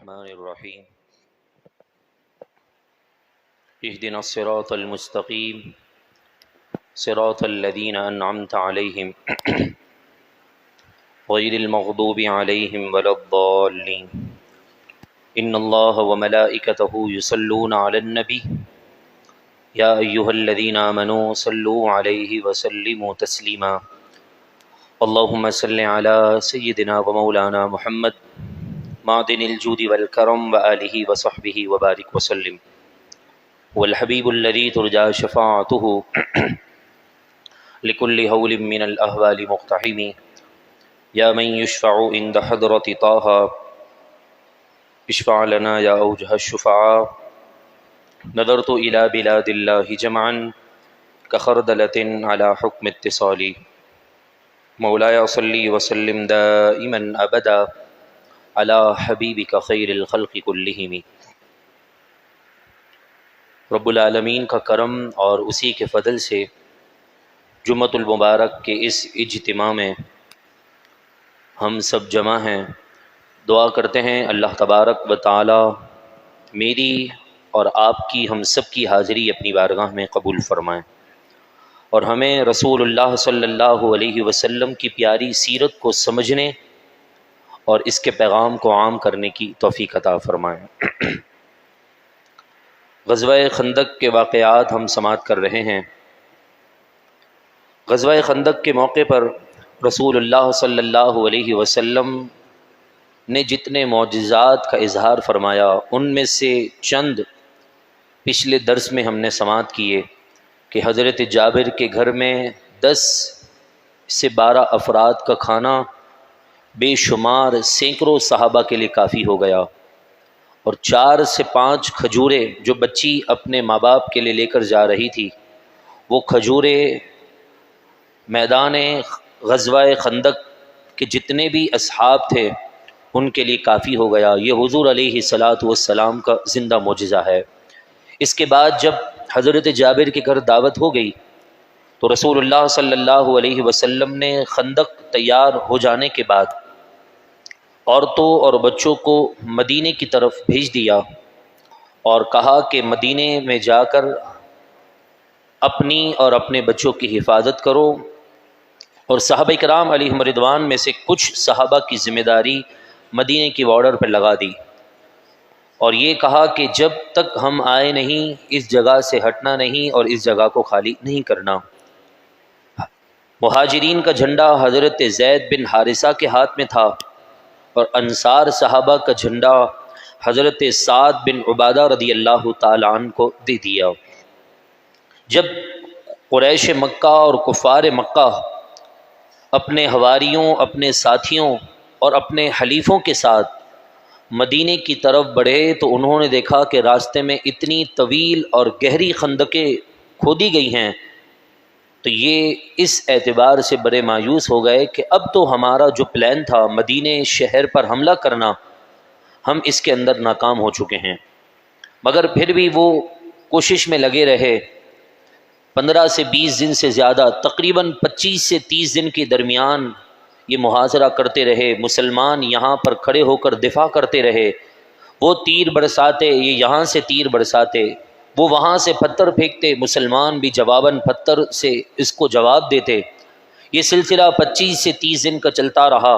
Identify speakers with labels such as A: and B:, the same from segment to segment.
A: الرحمن الرحیم اهدنا الصراط المستقیم صراط الذین انعمت علیہم غیر المغضوب علیہم ولا الضالین ان اللہ وملائکتہ یصلون علی النبی یا ایہا الذین آمنوا صلوا علیہ وسلموا تسلیما اللہم صل علی سیدنا ومولانا محمد معدن الجود والکرم وآلہ وصحبہ وبارک وسلم والحبیب الذی ترجى شفاعته لكل هول من الأهوال مقتحم یا من يشفع عند حضرة طه اشفع لنا یا اوجہ الشفعاء نظرت إلى بلاد الله جمعا كخردلة على حكم اتصالي مولاي صلی وسلم دائما ابدا علی حبیبک خیر الخلق کلہم۔ رب العالمین کا کرم اور اسی کے فضل سے جمعۃ المبارک کے اس اجتماع میں ہم سب جمع ہیں۔ دعا کرتے ہیں اللہ تبارک و تعالی میری اور آپ کی ہم سب کی حاضری اپنی بارگاہ میں قبول فرمائیں اور ہمیں رسول اللہ صلی اللہ علیہ وسلم کی پیاری سیرت کو سمجھنے اور اس کے پیغام کو عام کرنے کی توفیق عطا فرمائیں۔ غزوہ خندق کے واقعات ہم سماعت کر رہے ہیں۔ غزوہ خندق کے موقع پر رسول اللہ صلی اللہ علیہ وسلم نے جتنے معجزات کا اظہار فرمایا ان میں سے چند پچھلے درس میں ہم نے سماعت کیے کہ حضرت جابر کے گھر میں 10 سے 12 افراد کا کھانا بے شمار سینکڑوں صحابہ کے لیے کافی ہو گیا، اور 4 سے 5 کھجوریں جو بچی اپنے ماں باپ کے لیے لے کر جا رہی تھی وہ کھجوریں میدان غزوہ خندق کے جتنے بھی اصحاب تھے ان کے لیے کافی ہو گیا۔ یہ حضور علیہ الصلاۃ والسلام کا زندہ معجزہ ہے۔ اس کے بعد جب حضرت جابر کے گھر دعوت ہو گئی تو رسول اللہ صلی اللہ علیہ وسلم نے خندق تیار ہو جانے کے بعد عورتوں اور بچوں کو مدینے کی طرف بھیج دیا اور کہا کہ مدینے میں جا کر اپنی اور اپنے بچوں کی حفاظت کرو، اور صحابہ کرام علیہم رضوان میں سے کچھ صحابہ کی ذمہ داری مدینے کی بارڈر پر لگا دی اور یہ کہا کہ جب تک ہم آئے نہیں اس جگہ سے ہٹنا نہیں اور اس جگہ کو خالی نہیں کرنا۔ مہاجرین کا جھنڈا حضرت زید بن حارثہ کے ہاتھ میں تھا اور انصار صحابہ کا جھنڈا حضرت سعد بن عبادہ رضی اللہ تعالیٰ عنہ کو دے دیا۔ جب قریش مکہ اور کفار مکہ اپنے حواریوں، اپنے ساتھیوں اور اپنے حلیفوں کے ساتھ مدینے کی طرف بڑھے تو انہوں نے دیکھا کہ راستے میں اتنی طویل اور گہری خندقیں کھودی گئی ہیں، تو یہ اس اعتبار سے بڑے مایوس ہو گئے کہ اب تو ہمارا جو پلان تھا مدینے شہر پر حملہ کرنا ہم اس کے اندر ناکام ہو چکے ہیں۔ مگر پھر بھی وہ کوشش میں لگے رہے۔ 15 سے 20 دن سے زیادہ، تقریباً 25 سے 30 دن کے درمیان یہ محاصرہ کرتے رہے۔ مسلمان یہاں پر کھڑے ہو کر دفاع کرتے رہے، وہ تیر برساتے، یہ یہاں سے تیر برساتے، وہ وہاں سے پتھر پھینکتے، مسلمان بھی جواباً پتھر سے اس کو جواب دیتے۔ یہ سلسلہ 25 سے 30 دن کا چلتا رہا،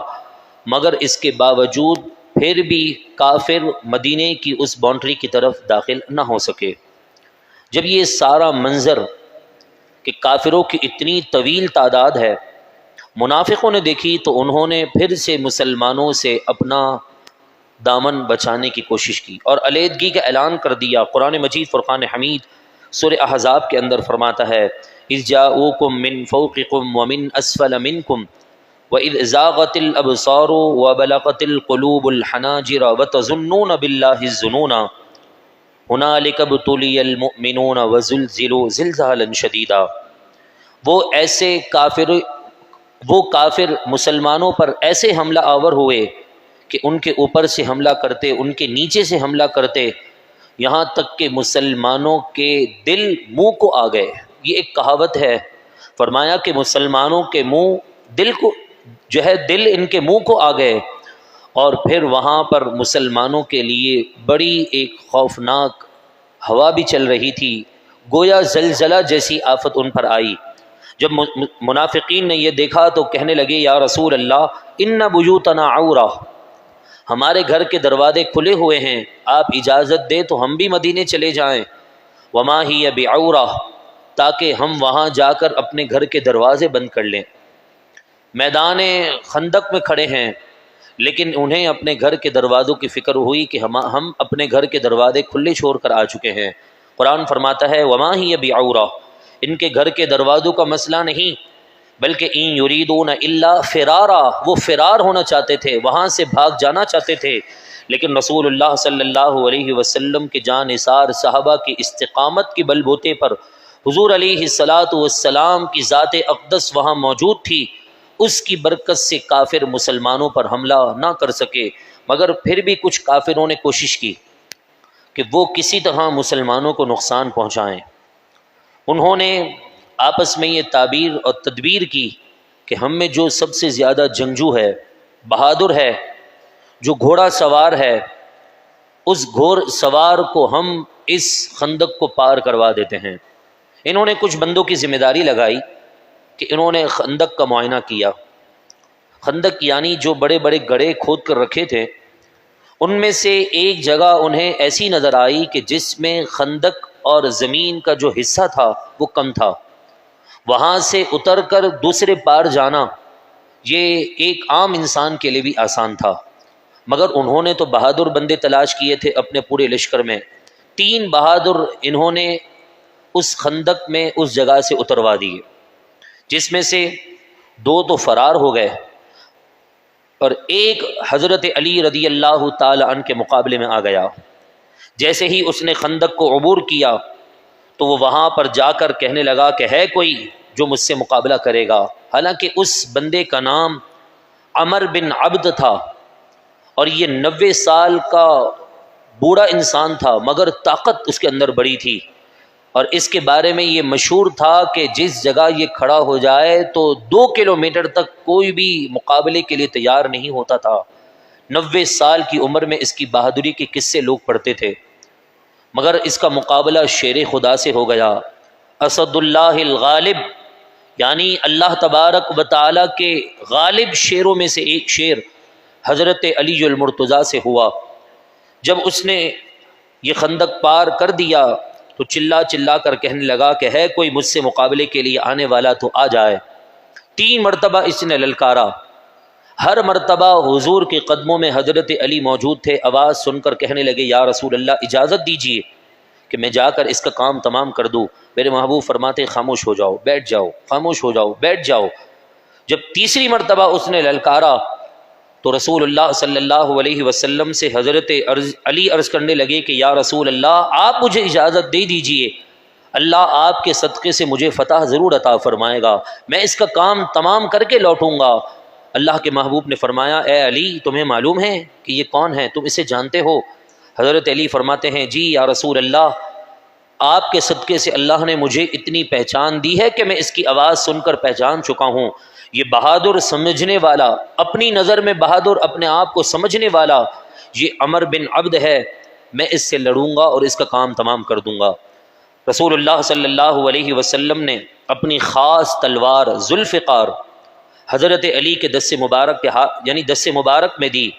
A: مگر اس کے باوجود پھر بھی کافر مدینے کی اس باؤنڈری کی طرف داخل نہ ہو سکے۔ جب یہ سارا منظر کہ کافروں کی اتنی طویل تعداد ہے منافقوں نے دیکھی تو انہوں نے پھر سے مسلمانوں سے اپنا دامن بچانے کی کوشش کی اور علیحدگی کا اعلان کر دیا۔ قرآن مجید فرقان حمید سورہ احزاب کے اندر فرماتا ہے اذ جاؤکم من فوقکم ومن اسفل منکم واذ زاغت الابصار وبلغت القلوب الحناجر وتظنون باللہ الظنون ہنالک ابتلی المؤمنون وزلزلوا زلزالا شدیدا۔ وہ کافر مسلمانوں پر ایسے حملہ آور ہوئے کہ ان کے اوپر سے حملہ کرتے، ان کے نیچے سے حملہ کرتے، یہاں تک کہ مسلمانوں کے دل منہ کو آ گئے۔ یہ ایک کہاوت ہے، فرمایا کہ مسلمانوں کے منہ دل کو جو ہے دل ان کے منہ کو آ گئے اور پھر وہاں پر مسلمانوں کے لیے بڑی ایک خوفناک ہوا بھی چل رہی تھی، گویا زلزلہ جیسی آفت ان پر آئی۔ جب منافقین نے یہ دیکھا تو کہنے لگے یا رسول اللہ ان بیوتنا عورہ، ہمارے گھر کے دروازے کھلے ہوئے ہیں، آپ اجازت دیں تو ہم بھی مدینے چلے جائیں۔ وما ہی بعورہ، تاکہ ہم وہاں جا کر اپنے گھر کے دروازے بند کر لیں۔ میدان خندق میں کھڑے ہیں، لیکن انہیں اپنے گھر کے دروازوں کی فکر ہوئی کہ ہم اپنے گھر کے دروازے کھلے چھوڑ کر آ چکے ہیں۔ قرآن فرماتا ہے وما ہی بعورہ، ان کے گھر کے دروازوں کا مسئلہ نہیں، بلکہ ان یریدون الا فرارا، وہ فرار ہونا چاہتے تھے، وہاں سے بھاگ جانا چاہتے تھے۔ لیکن رسول اللہ صلی اللہ علیہ وسلم کے جان نثار صحابہ کی استقامت کے بل بوتے پر حضور علیہ الصلاۃ والسلام کی ذات اقدس وہاں موجود تھی، اس کی برکت سے کافر مسلمانوں پر حملہ نہ کر سکے، مگر پھر بھی کچھ کافروں نے کوشش کی کہ وہ کسی طرح مسلمانوں کو نقصان پہنچائیں۔ انہوں نے آپس میں یہ تعبیر اور تدبیر کی کہ ہم میں جو سب سے زیادہ جنگجو ہے، بہادر ہے، جو گھوڑا سوار ہے، اس گھوڑ سوار کو ہم اس خندق کو پار کروا دیتے ہیں۔ انہوں نے کچھ بندوں کی ذمہ داری لگائی کہ انہوں نے خندق کا معائنہ کیا۔ خندق یعنی جو بڑے بڑے گڑھے کھود کر رکھے تھے، ان میں سے ایک جگہ انہیں ایسی نظر آئی کہ جس میں خندق اور زمین کا جو حصہ تھا وہ کم تھا، وہاں سے اتر کر دوسرے پار جانا یہ ایک عام انسان کے لیے بھی آسان تھا، مگر انہوں نے تو بہادر بندے تلاش کیے تھے اپنے پورے لشکر میں۔ 3 بہادر انہوں نے اس خندق میں اس جگہ سے اتروا دیے، جس میں سے 2 تو فرار ہو گئے اور ایک حضرت علی رضی اللہ تعالی عنہ کے مقابلے میں آ گیا۔ جیسے ہی اس نے خندق کو عبور کیا تو وہ وہاں پر جا کر کہنے لگا کہ ہے کوئی جو مجھ سے مقابلہ کرے گا، حالانکہ اس بندے کا نام عمر بن عبد تھا اور یہ 90 سال کا بوڑھا انسان تھا، مگر طاقت اس کے اندر بڑی تھی، اور اس کے بارے میں یہ مشہور تھا کہ جس جگہ یہ کھڑا ہو جائے تو 2 کلومیٹر تک کوئی بھی مقابلے کے لیے تیار نہیں ہوتا تھا۔ 90 سال کی عمر میں اس کی بہادری کے قصے لوگ پڑھتے تھے، مگر اس کا مقابلہ شیر خدا سے ہو گیا۔ اسد اللہ الغالب، یعنی اللہ تبارک و تعالی کے غالب شیروں میں سے ایک شیر حضرت علی المرتضیٰ سے ہوا۔ جب اس نے یہ خندق پار کر دیا تو چلا چلا کر کہنے لگا کہ ہے کوئی مجھ سے مقابلے کے لیے آنے والا تو آ جائے۔ 3 مرتبہ اس نے للکارا، ہر مرتبہ حضور کے قدموں میں حضرت علی موجود تھے، آواز سن کر کہنے لگے یا رسول اللہ اجازت دیجیے کہ میں جا کر اس کا کام تمام کر دوں۔ میرے محبوب فرماتے خاموش ہو جاؤ، بیٹھ جاؤ، خاموش ہو جاؤ، بیٹھ جاؤ۔ جب تیسری مرتبہ اس نے للکارا تو رسول اللہ صلی اللہ علیہ وسلم سے حضرت علی عرض کرنے لگے کہ یا رسول اللہ آپ مجھے اجازت دے دیجئے، اللہ آپ کے صدقے سے مجھے فتح ضرور عطا فرمائے گا، میں اس کا کام تمام کر کے لوٹوں گا۔ اللہ کے محبوب نے فرمایا اے علی تمہیں معلوم ہے کہ یہ کون ہے، تم اسے جانتے ہو؟ حضرت علی فرماتے ہیں جی یا رسول اللہ، آپ کے صدقے سے اللہ نے مجھے اتنی پہچان دی ہے کہ میں اس کی آواز سن کر پہچان چکا ہوں۔ یہ بہادر سمجھنے والا، اپنی نظر میں بہادر، اپنے آپ کو سمجھنے والا، یہ عمر بن عبد ہے، میں اس سے لڑوں گا اور اس کا کام تمام کر دوں گا۔ رسول اللہ صلی اللہ علیہ وسلم نے اپنی خاص تلوار ذوالفقار حضرت علی کے دست مبارک کے ہاتھ یعنی دست مبارک میں دی،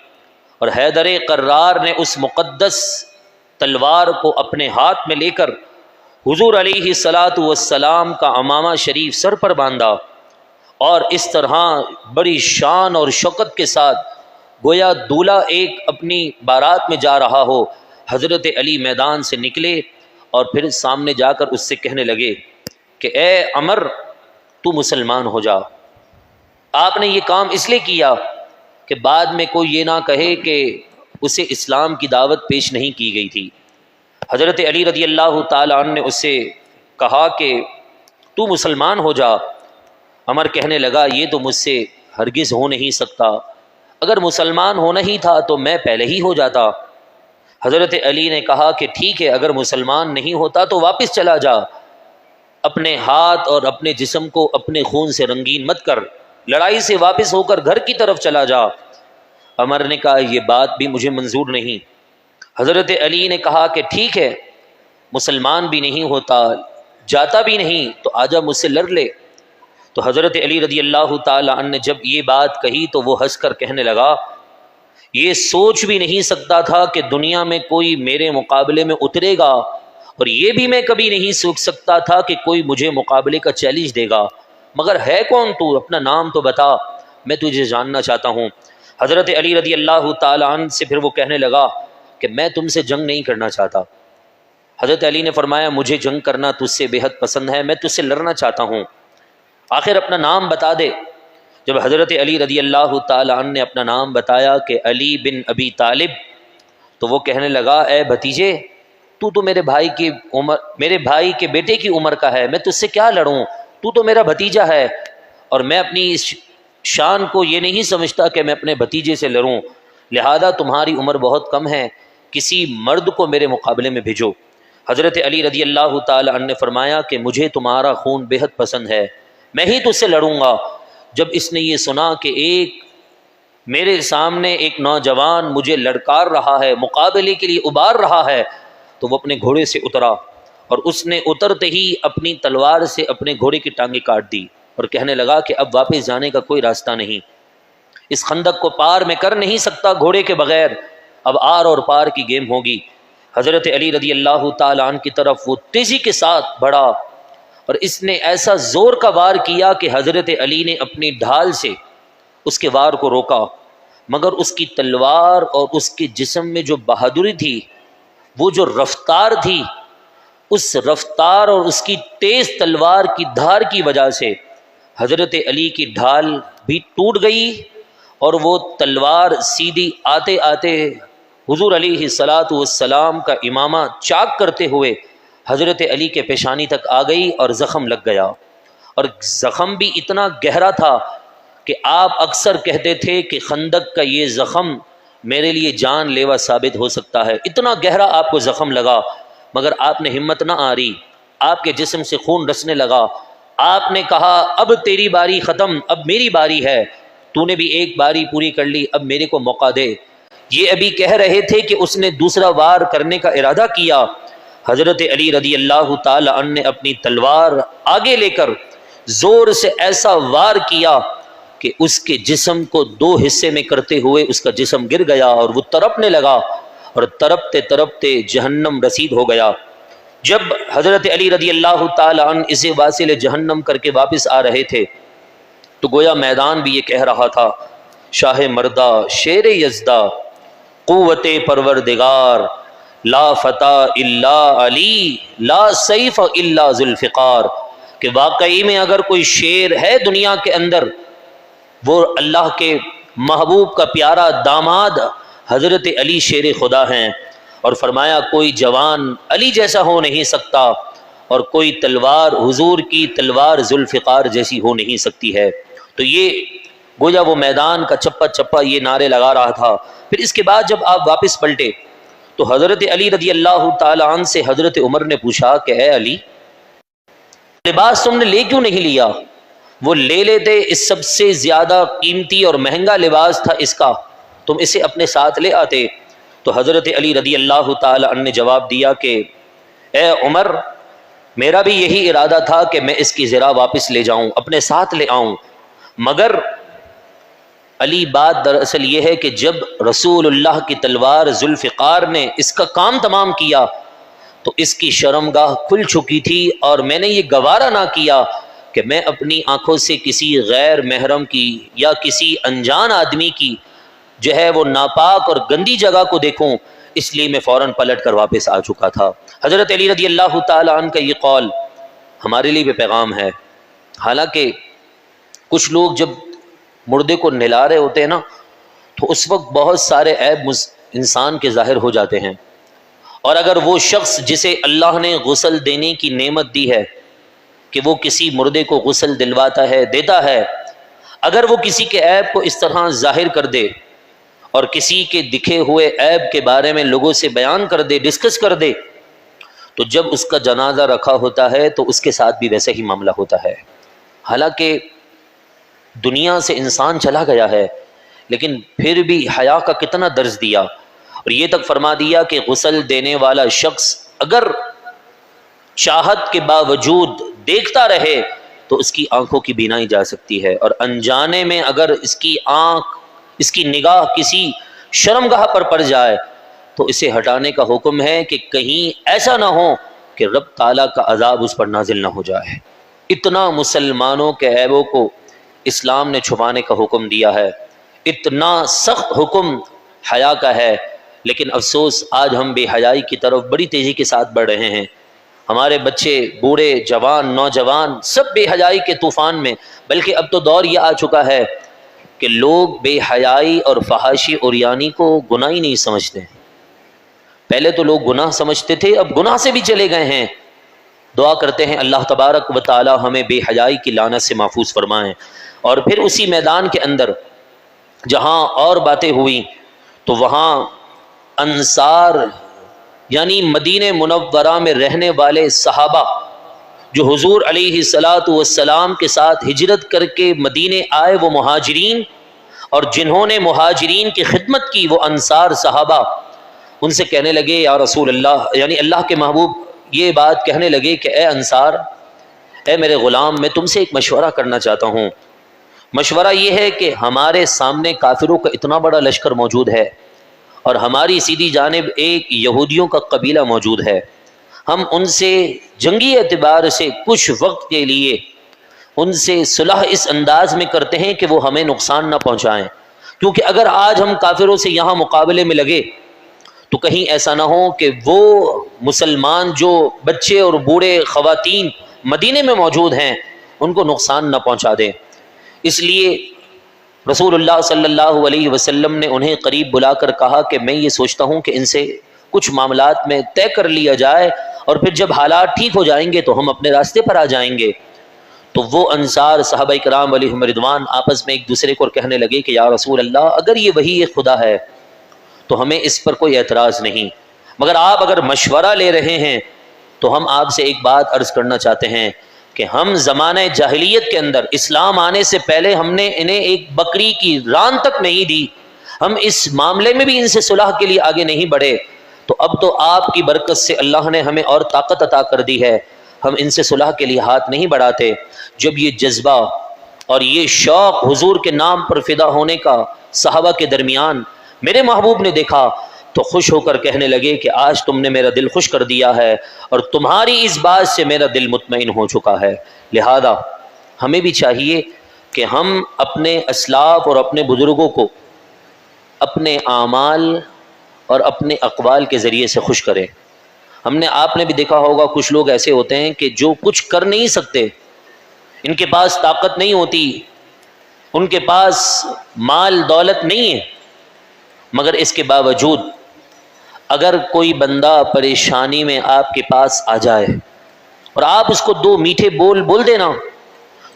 A: اور حیدر قرار نے اس مقدس تلوار کو اپنے ہاتھ میں لے کر حضور علیہ الصلاۃ والسلام کا عمامہ شریف سر پر باندھا، اور اس طرح بڑی شان اور شوکت کے ساتھ گویا دولہا ایک اپنی بارات میں جا رہا ہو، حضرت علی میدان سے نکلے اور پھر سامنے جا کر اس سے کہنے لگے کہ اے عمر تو مسلمان ہو جا۔ آپ نے یہ کام اس لیے کیا کہ بعد میں کوئی یہ نہ کہے کہ اسے اسلام کی دعوت پیش نہیں کی گئی تھی۔ حضرت علی رضی اللہ تعالی عنہ نے اس سے کہا کہ تو مسلمان ہو جا۔ عمر کہنے لگا یہ تو مجھ سے ہرگز ہو نہیں سکتا، اگر مسلمان ہونا ہی تھا تو میں پہلے ہی ہو جاتا۔ حضرت علی نے کہا کہ ٹھیک ہے، اگر مسلمان نہیں ہوتا تو واپس چلا جا، اپنے ہاتھ اور اپنے جسم کو اپنے خون سے رنگین مت کر، لڑائی سے واپس ہو کر گھر کی طرف چلا جا۔ عمر نے کہا یہ بات بھی مجھے منظور نہیں۔ حضرت علی نے کہا کہ ٹھیک ہے، مسلمان بھی نہیں ہوتا، جاتا بھی نہیں، تو آجا مجھ سے لڑ لے۔ تو حضرت علی رضی اللہ تعالی عنہ نے جب یہ بات کہی تو وہ ہنس کر کہنے لگا، یہ سوچ بھی نہیں سکتا تھا کہ دنیا میں کوئی میرے مقابلے میں اترے گا، اور یہ بھی میں کبھی نہیں سوچ سکتا تھا کہ کوئی مجھے مقابلے کا چیلنج دے گا، مگر ہے کون تو؟ اپنا نام تو بتا، میں تجھے جاننا چاہتا ہوں۔ حضرت علی رضی اللہ تعالی عنہ سے پھر وہ کہنے لگا کہ میں تم سے جنگ نہیں کرنا چاہتا۔ حضرت علی نے فرمایا مجھے جنگ کرنا تجھ سے بے حد پسند ہے، میں تجھ سے لڑنا چاہتا ہوں، آخر اپنا نام بتا دے۔ جب حضرت علی رضی اللہ تعالی عنہ نے اپنا نام بتایا کہ علی بن ابی طالب، تو وہ کہنے لگا اے بھتیجے، تو میرے بھائی کے بیٹے کی عمر کا ہے، میں تجھ سے کیا لڑوں؟ تو میرا بھتیجا ہے، اور میں اپنی اس شان کو یہ نہیں سمجھتا کہ میں اپنے بھتیجے سے لڑوں، لہذا تمہاری عمر بہت کم ہے، کسی مرد کو میرے مقابلے میں بھیجو۔ حضرت علی رضی اللہ تعالی عنہ نے فرمایا کہ مجھے تمہارا خون بے حد پسند ہے، میں ہی تجھ سے لڑوں گا۔ جب اس نے یہ سنا کہ میرے سامنے ایک نوجوان مجھے لڑکار رہا ہے، مقابلے کے لیے ابھار رہا ہے، تو وہ اپنے گھوڑے سے اترا، اور اس نے اترتے ہی اپنی تلوار سے اپنے گھوڑے کی ٹانگیں کاٹ دی، اور کہنے لگا کہ اب واپس جانے کا کوئی راستہ نہیں، اس خندق کو پار میں کر نہیں سکتا گھوڑے کے بغیر، اب آر اور پار کی گیم ہوگی۔ حضرت علی رضی اللہ تعالی عنہ کی طرف وہ تیزی کے ساتھ بڑھا، اور اس نے ایسا زور کا وار کیا کہ حضرت علی نے اپنی ڈھال سے اس کے وار کو روکا، مگر اس کی تلوار اور اس کے جسم میں جو بہادری تھی، وہ جو رفتار تھی، اس رفتار اور اس کی تیز تلوار کی دھار کی وجہ سے حضرت علی کی ڈھال بھی ٹوٹ گئی، اور وہ تلوار سیدھی آتے آتے حضور علیہ الصلاۃ والسلام کا امامہ چاک کرتے ہوئے حضرت علی کے پیشانی تک آ گئی، اور زخم لگ گیا، اور زخم بھی اتنا گہرا تھا کہ آپ اکثر کہتے تھے کہ خندق کا یہ زخم میرے لیے جان لیوا ثابت ہو سکتا ہے، اتنا گہرا آپ کو زخم لگا، مگر آپ نے ہمت نہ آری، آپ کے جسم سے خون رسنے لگا، آپ نے کہا اب تیری باری ختم، اب میری باری ہے، تو نے بھی ایک باری پوری کر لی، اب میرے کو موقع دے۔ یہ ابھی کہہ رہے تھے کہ اس نے دوسرا وار کرنے کا ارادہ کیا، حضرت علی رضی اللہ تعالی عنہ نے اپنی تلوار آگے لے کر زور سے ایسا وار کیا کہ اس کے جسم کو دو حصے میں کرتے ہوئے اس کا جسم گر گیا، اور وہ تڑپنے لگا، اور تڑپتے تڑپتے جہنم رسید ہو گیا۔ جب حضرت علی رضی اللہ تعالی عنہ اسے واصل جہنم کر کے واپس آ رہے تھے، تو گویا میدان بھی یہ کہہ رہا تھا شاہ مردہ شیر یزدہ قوت پروردگار، لا فتح الا علی لا سیف الا ذوالفقار، کہ واقعی میں اگر کوئی شیر ہے دنیا کے اندر، وہ اللہ کے محبوب کا پیارا داماد حضرت علی شیر خدا ہیں، اور فرمایا کوئی جوان علی جیسا ہو نہیں سکتا، اور کوئی تلوار حضور کی تلوار ذوالفقار جیسی ہو نہیں سکتی ہے۔ تو یہ گویا وہ میدان کا چپا چپا یہ نعرے لگا رہا تھا۔ پھر اس کے بعد جب آپ واپس پلٹے تو حضرت علی رضی اللہ تعالی عنہ سے حضرت عمر نے پوچھا کہ اے علی، لباس تم نے لے کیوں نہیں لیا؟ وہ لے لیتے، اس سب سے زیادہ قیمتی اور مہنگا لباس تھا اس کا، تم اسے اپنے ساتھ لے آتے۔ تو حضرت علی رضی اللہ تعالی عنہ نے جواب دیا کہ اے عمر، میرا بھی یہی ارادہ تھا کہ میں اس کی زرہ واپس لے جاؤں، اپنے ساتھ لے آؤں، مگر علی بات دراصل یہ ہے کہ جب رسول اللہ کی تلوار ذوالفقار نے اس کا کام تمام کیا تو اس کی شرمگاہ کھل چکی تھی، اور میں نے یہ گوارا نہ کیا کہ میں اپنی آنکھوں سے کسی غیر محرم کی یا کسی انجان آدمی کی جو ہے وہ ناپاک اور گندی جگہ کو دیکھوں، اس لیے میں فوراً پلٹ کر واپس آ چکا تھا۔ حضرت علی رضی اللہ تعالی عنہ کا یہ قول ہمارے لیے بھی پیغام ہے۔ حالانکہ کچھ لوگ جب مردے کو نہلا رہے ہوتے ہیں نا، تو اس وقت بہت سارے عیب انسان کے ظاہر ہو جاتے ہیں، اور اگر وہ شخص جسے اللہ نے غسل دینے کی نعمت دی ہے کہ وہ کسی مردے کو غسل دلواتا ہے، دیتا ہے، اگر وہ کسی کے عیب کو اس طرح ظاہر کر دے اور کسی کے دکھے ہوئے عیب کے بارے میں لوگوں سے بیان کر دے، ڈسکس کر دے، تو جب اس کا جنازہ رکھا ہوتا ہے تو اس کے ساتھ بھی ویسا ہی معاملہ ہوتا ہے۔ حالانکہ دنیا سے انسان چلا گیا ہے، لیکن پھر بھی حیا کا کتنا درس دیا، اور یہ تک فرما دیا کہ غسل دینے والا شخص اگر چاہت کے باوجود دیکھتا رہے تو اس کی آنکھوں کی بینائی جا سکتی ہے، اور انجانے میں اگر اس کی آنکھ، اس کی نگاہ کسی شرمگاہ پر پڑ جائے تو اسے ہٹانے کا حکم ہے کہ کہیں ایسا نہ ہو کہ رب تعالیٰ کا عذاب اس پر نازل نہ ہو جائے۔ اتنا مسلمانوں کے عیبوں کو اسلام نے چھپانے کا حکم دیا ہے، اتنا سخت حکم حیا کا ہے، لیکن افسوس آج ہم بے حیائی کی طرف بڑی تیزی کے ساتھ بڑھ رہے ہیں۔ ہمارے بچے، بوڑھے، جوان، نوجوان سب بے حیائی کے طوفان میں، بلکہ اب تو دور یہ آ چکا ہے کہ لوگ بے حیائی اور فحاشی عریانی کو گناہ ہی نہیں سمجھتے۔ پہلے تو لوگ گناہ سمجھتے تھے، اب گناہ سے بھی چلے گئے ہیں۔ دعا کرتے ہیں اللہ تبارک و تعالی ہمیں بے حیائی کی لعنت سے محفوظ فرمائیں۔ اور پھر اسی میدان کے اندر جہاں اور باتیں ہوئی تو وہاں انصار یعنی مدینہ منورہ میں رہنے والے صحابہ جو حضور علیہ الصلاۃ والسلام کے ساتھ ہجرت کر کے مدینے آئے، وہ مہاجرین، اور جنہوں نے مہاجرین کی خدمت کی وہ انصار صحابہ، ان سے کہنے لگے یا رسول اللہ، یعنی اللہ کے محبوب یہ بات کہنے لگے کہ اے انصار، اے میرے غلام، میں تم سے ایک مشورہ کرنا چاہتا ہوں۔ مشورہ یہ ہے کہ ہمارے سامنے کافروں کا اتنا بڑا لشکر موجود ہے اور ہماری سیدھی جانب ایک یہودیوں کا قبیلہ موجود ہے، ہم ان سے جنگی اعتبار سے کچھ وقت کے لیے ان سے صلح اس انداز میں کرتے ہیں کہ وہ ہمیں نقصان نہ پہنچائیں، کیونکہ اگر آج ہم کافروں سے یہاں مقابلے میں لگے تو کہیں ایسا نہ ہو کہ وہ مسلمان جو بچے اور بوڑھے خواتین مدینے میں موجود ہیں ان کو نقصان نہ پہنچا دیں۔ اس لیے رسول اللہ صلی اللہ علیہ وسلم نے انہیں قریب بلا کر کہا کہ میں یہ سوچتا ہوں کہ ان سے کچھ معاملات میں طے کر لیا جائے، اور پھر جب حالات ٹھیک ہو جائیں گے تو ہم اپنے راستے پر آ جائیں گے۔ تو وہ انصار صحابہ کرام علیہم رضوان آپس میں ایک دوسرے کو کہنے لگے کہ یا رسول اللہ، اگر یہ وحی خدا ہے تو ہمیں اس پر کوئی اعتراض نہیں، مگر آپ اگر مشورہ لے رہے ہیں تو ہم آپ سے ایک بات عرض کرنا چاہتے ہیں کہ ہم زمانہ جاہلیت کے اندر، اسلام آنے سے پہلے ہم نے انہیں ایک بکری کی ران تک نہیں دی، ہم اس معاملے میں بھی ان سے صلح کے لیے آگے نہیں بڑھے، تو اب تو آپ کی برکت سے اللہ نے ہمیں اور طاقت عطا کر دی ہے، ہم ان سے صلح کے لیے ہاتھ نہیں بڑھاتے۔ جب یہ جذبہ اور یہ شوق حضور کے نام پر فدا ہونے کا صحابہ کے درمیان میرے محبوب نے دیکھا تو خوش ہو کر کہنے لگے کہ آج تم نے میرا دل خوش کر دیا ہے اور تمہاری اس بات سے میرا دل مطمئن ہو چکا ہے۔ لہذا ہمیں بھی چاہیے کہ ہم اپنے اسلاف اور اپنے بزرگوں کو اپنے اعمال اور اپنے اقوال کے ذریعے سے خوش کریں۔ آپ نے بھی دیکھا ہوگا کچھ لوگ ایسے ہوتے ہیں کہ جو کچھ کر نہیں سکتے، ان کے پاس طاقت نہیں ہوتی، ان کے پاس مال دولت نہیں ہے، مگر اس کے باوجود اگر کوئی بندہ پریشانی میں آپ کے پاس آ جائے اور آپ اس کو دو میٹھے بول بول دینا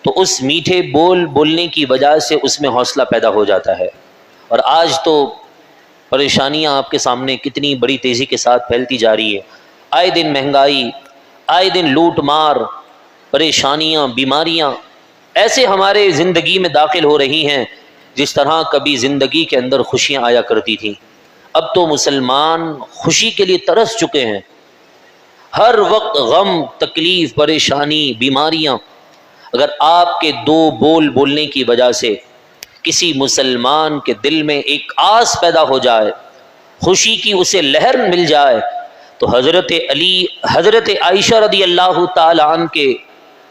A: تو اس میٹھے بول بولنے کی وجہ سے اس میں حوصلہ پیدا ہو جاتا ہے۔ اور آج تو پریشانیاں آپ کے سامنے کتنی بڑی تیزی کے ساتھ پھیلتی جا رہی ہے، آئے دن مہنگائی، آئے دن لوٹ مار، پریشانیاں، بیماریاں ایسے ہمارے زندگی میں داخل ہو رہی ہیں جس طرح کبھی زندگی کے اندر خوشیاں آیا کرتی تھیں۔ اب تو مسلمان خوشی کے لیے ترس چکے ہیں، ہر وقت غم، تکلیف، پریشانی، بیماریاں۔ اگر آپ کے دو بول بولنے کی وجہ سے کسی مسلمان کے دل میں ایک آس پیدا ہو جائے، خوشی کی اسے لہر مل جائے، تو حضرت عائشہ رضی اللہ تعالی عنہ کے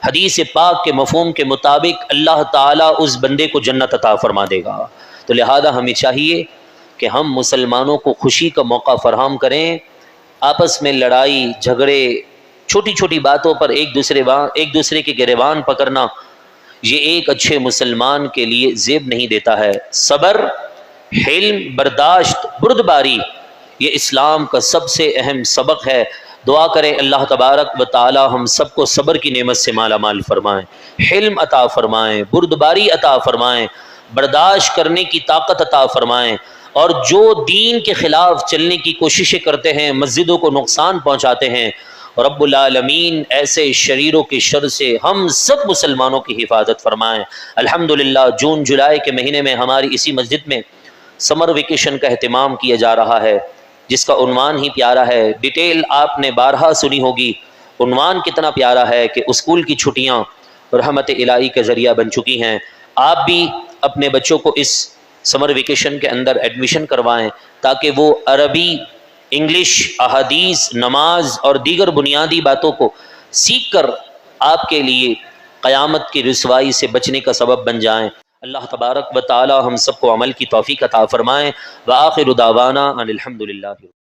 A: حدیث پاک کے مفہوم کے مطابق اللہ تعالیٰ اس بندے کو جنت عطا فرما دے گا۔ تو لہذا ہمیں چاہیے کہ ہم مسلمانوں کو خوشی کا موقع فراہم کریں، آپس میں لڑائی جھگڑے، چھوٹی چھوٹی باتوں پر ایک دوسرے کے گریبان پکڑنا، یہ ایک اچھے مسلمان کے لیے زیب نہیں دیتا ہے۔ صبر، حلم، برداشت، بردباری، یہ اسلام کا سب سے اہم سبق ہے۔ دعا کریں اللہ تبارک و تعالی ہم سب کو صبر کی نعمت سے مالا مال فرمائیں، حلم عطا فرمائیں، بردباری عطا فرمائیں، برداشت کرنے کی طاقت عطا فرمائیں، اور جو دین کے خلاف چلنے کی کوششیں کرتے ہیں، مسجدوں کو نقصان پہنچاتے ہیں، رب العالمین ایسے شریروں کے شر سے ہم سب مسلمانوں کی حفاظت فرمائیں۔ الحمدللہ جون جولائی کے مہینے میں ہماری اسی مسجد میں سمر ویکیشن کا اہتمام کیا جا رہا ہے، جس کا عنوان ہی پیارا ہے، ڈیٹیل آپ نے بارہا سنی ہوگی، عنوان کتنا پیارا ہے کہ اسکول کی چھٹیاں رحمت الہی کا ذریعہ بن چکی ہیں۔ آپ بھی اپنے بچوں کو اس سمر ویکیشن کے اندر ایڈمیشن کروائیں تاکہ وہ عربی، انگلش، احادیث، نماز اور دیگر بنیادی باتوں کو سیکھ کر آپ کے لیے قیامت کی رسوائی سے بچنے کا سبب بن جائیں۔ اللہ تبارک و تعالی ہم سب کو عمل کی توفیق عطا فرمائیں۔ وآخر دعوانا ان الحمدللہ۔